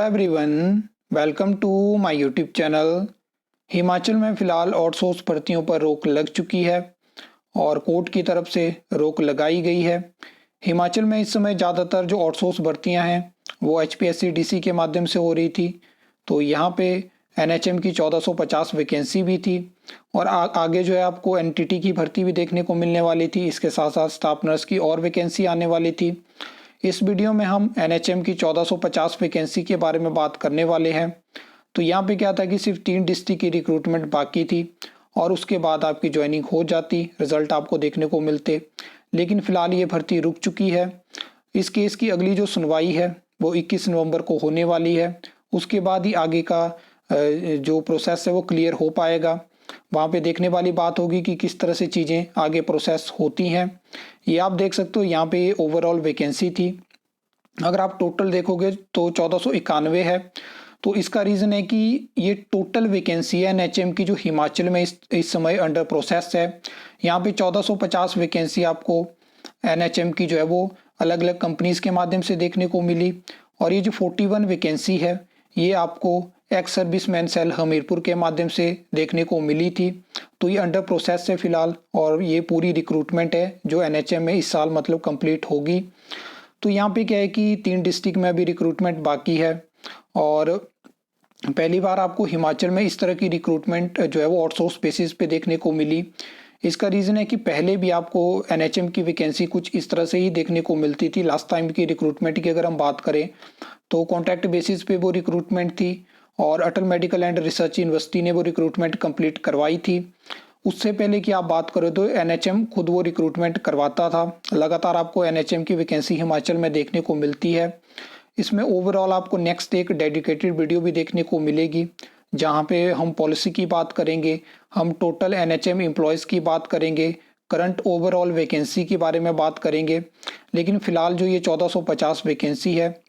Everyone, welcome to my YouTube channel. Himachal में फ़िलहाल outsource भर्तियों पर रोक लग चुकी है और कोर्ट की तरफ से रोक लगाई गई है। हिमाचल में इस समय ज़्यादातर जो आउटसोर्स भर्तियां हैं वो एचपीएससी डीसी के माध्यम से हो रही थी। तो यहाँ पे एनएचएम की 1450 वैकेंसी भी थी और आगे जो है आपको एनटीटी की भर्ती भी देखने को मिलने वाली थी। इसके साथ साथ स्टाफ नर्स की और वैकेंसी आने वाली थी। इस वीडियो में हम एनएचएम की 1450 वैकेंसी के बारे में बात करने वाले हैं। तो यहाँ पे क्या था कि सिर्फ 3 डिस्ट्रिक्ट की रिक्रूटमेंट बाकी थी और उसके बाद आपकी ज्वाइनिंग हो जाती, रिजल्ट आपको देखने को मिलते। लेकिन फिलहाल ये भर्ती रुक चुकी है। इस केस की अगली जो सुनवाई है वो 21 नवंबर को होने वाली है। उसके बाद ही आगे का जो प्रोसेस है वो क्लियर हो पाएगा। वहाँ पे देखने वाली बात होगी कि किस तरह से चीज़ें आगे प्रोसेस होती हैं। ये आप देख सकते हो, यहाँ पे ये ओवरऑल वैकेंसी थी। अगर आप टोटल देखोगे तो 1491 है। तो इसका रीज़न है कि ये टोटल वैकेंसी है एनएचएम की जो हिमाचल में इस समय अंडर प्रोसेस है। यहाँ पे 1450 वैकेंसी आपको एनएचएम की जो है वो अलग अलग कंपनीज के माध्यम से देखने को मिली। और ये जो 41 वैकेंसी है ये आपको एक्स सर्विसमैन सेल हमीरपुर के माध्यम से देखने को मिली थी। तो ये अंडर प्रोसेस है फिलहाल और ये पूरी रिक्रूटमेंट है जो एनएचएम में इस साल मतलब कंप्लीट होगी। तो यहाँ पे क्या है कि 3 डिस्ट्रिक्ट में अभी रिक्रूटमेंट बाकी है और पहली बार आपको हिमाचल में इस तरह की रिक्रूटमेंट जो है वो आउटसोर्स बेसिस पे देखने को मिली। इसका रीज़न है कि पहले भी आपको एनएचएम की वैकेंसी कुछ इस तरह से ही देखने को मिलती थी। लास्ट टाइम की रिक्रूटमेंट की अगर हम बात करें तो कॉन्ट्रैक्ट बेसिस पे वो रिक्रूटमेंट थी और अटल मेडिकल एंड रिसर्च यूनिवर्सिटी ने वो रिक्रूटमेंट कंप्लीट करवाई थी। उससे पहले की आप बात करें तो एनएचएम खुद वो रिक्रूटमेंट करवाता था। लगातार आपको एनएचएम की वैकेंसी हिमाचल में देखने को मिलती है। इसमें ओवरऑल आपको नेक्स्ट एक डेडिकेटेड वीडियो भी देखने को मिलेगी जहाँ पे हम पॉलिसी की बात करेंगे, हम टोटल एनएचएम एम्प्लॉयज़ की बात करेंगे, करंट ओवरऑल वैकेंसी के बारे में बात करेंगे। लेकिन फ़िलहाल जो ये 1450 वैकेंसी है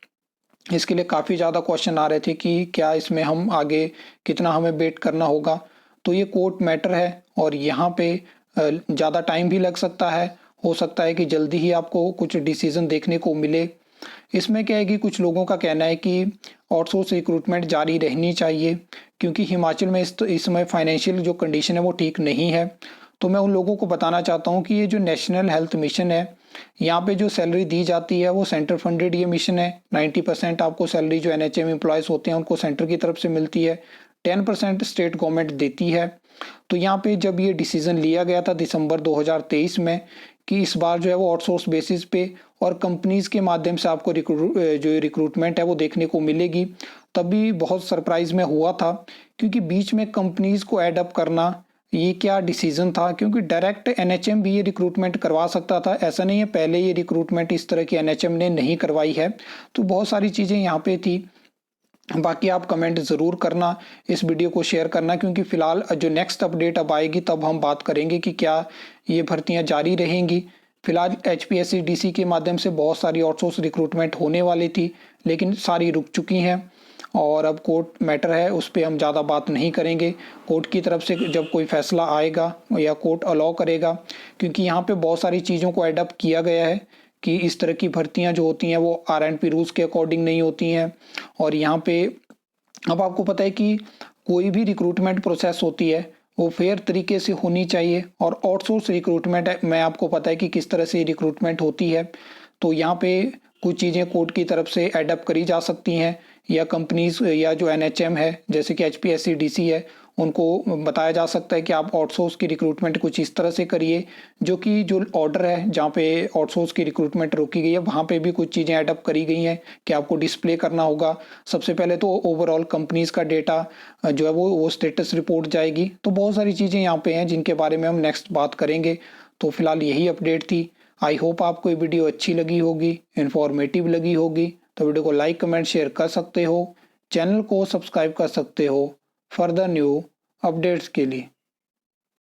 इसके लिए काफ़ी ज़्यादा क्वेश्चन आ रहे थे कि क्या इसमें हम आगे कितना हमें वेट करना होगा। तो ये कोर्ट मैटर है और यहाँ पे ज़्यादा टाइम भी लग सकता है। हो सकता है कि जल्दी ही आपको कुछ डिसीजन देखने को मिले। इसमें क्या है कि कुछ लोगों का कहना है कि आउटसोर्स रिक्रूटमेंट जारी रहनी चाहिए क्योंकि हिमाचल में इस समय फाइनेंशियल जो कंडीशन है वो ठीक नहीं है। तो मैं उन लोगों को बताना चाहता हूँ कि ये जो नेशनल हेल्थ मिशन है यहाँ पे जो सैलरी दी जाती है वो सेंटर फंडेड ये मिशन है। 90% आपको सैलरी जो एनएचएम एम्प्लॉयज़ होते हैं उनको सेंटर की तरफ से मिलती है, 10% स्टेट गवर्नमेंट देती है। तो यहाँ पे जब ये डिसीजन लिया गया था दिसंबर 2023 में कि इस बार जो है वो आउटसोर्स बेसिस पे और कंपनीज के माध्यम से आपको जो रिक्रूटमेंट है वो देखने को मिलेगी, तभी बहुत सरप्राइज में हुआ था क्योंकि बीच में कंपनीज को ऐड अप करना ये क्या डिसीजन था। क्योंकि डायरेक्ट एनएचएम भी ये रिक्रूटमेंट करवा सकता था, ऐसा नहीं है पहले ये रिक्रूटमेंट इस तरह की एनएचएम ने नहीं करवाई है। तो बहुत सारी चीज़ें यहाँ पे थी। बाकी आप कमेंट ज़रूर करना, इस वीडियो को शेयर करना क्योंकि फ़िलहाल जो नेक्स्ट अपडेट अब आएगी तब हम बात करेंगे कि क्या ये भर्तियां जारी रहेंगी। फिलहाल एचपीएससी डीसी के माध्यम से बहुत सारी आउटसोर्स रिक्रूटमेंट होने वाली थी लेकिन सारी रुक चुकी हैं और अब कोर्ट मैटर है उस पर हम ज़्यादा बात नहीं करेंगे। कोर्ट की तरफ से जब कोई फैसला आएगा या कोर्ट अलाउ करेगा, क्योंकि यहाँ पे बहुत सारी चीज़ों को एडअप किया गया है कि इस तरह की भर्तियां जो होती हैं वो आरएनपी रूल्स के अकॉर्डिंग नहीं होती हैं। और यहाँ पे अब आपको पता है कि कोई भी रिक्रूटमेंट प्रोसेस होती है वो फेयर तरीके से होनी चाहिए और आउटसोर्स रिक्रूटमेंट में आपको पता है कि किस तरह से रिक्रूटमेंट होती है। तो यहाँ पे कुछ चीज़ें कोर्ट की तरफ से एडअप करी जा सकती हैं या कंपनीज या जो एनएचएम है जैसे कि एचपीएससी डीसी है उनको बताया जा सकता है कि आप आउटसोर्स की रिक्रूटमेंट कुछ इस तरह से करिए। जो कि जो ऑर्डर है जहाँ पे आउटसोर्स की रिक्रूटमेंट रोकी गई है वहाँ पे भी कुछ चीज़ें एडअप करी गई हैं कि आपको डिस्प्ले करना होगा। सबसे पहले तो ओवरऑल कंपनीज का डेटा जो है वो स्टेटस रिपोर्ट जाएगी। तो बहुत सारी चीज़ें यहाँ पे हैं जिनके बारे में हम नेक्स्ट बात करेंगे। तो फिलहाल यही अपडेट थी। आई होप आपको ये वीडियो अच्छी लगी होगी, इन्फॉर्मेटिव लगी होगी। तो वीडियो को लाइक कमेंट शेयर कर सकते हो, चैनल को सब्सक्राइब कर सकते हो फर्दर न्यू अपडेट्स के लिए।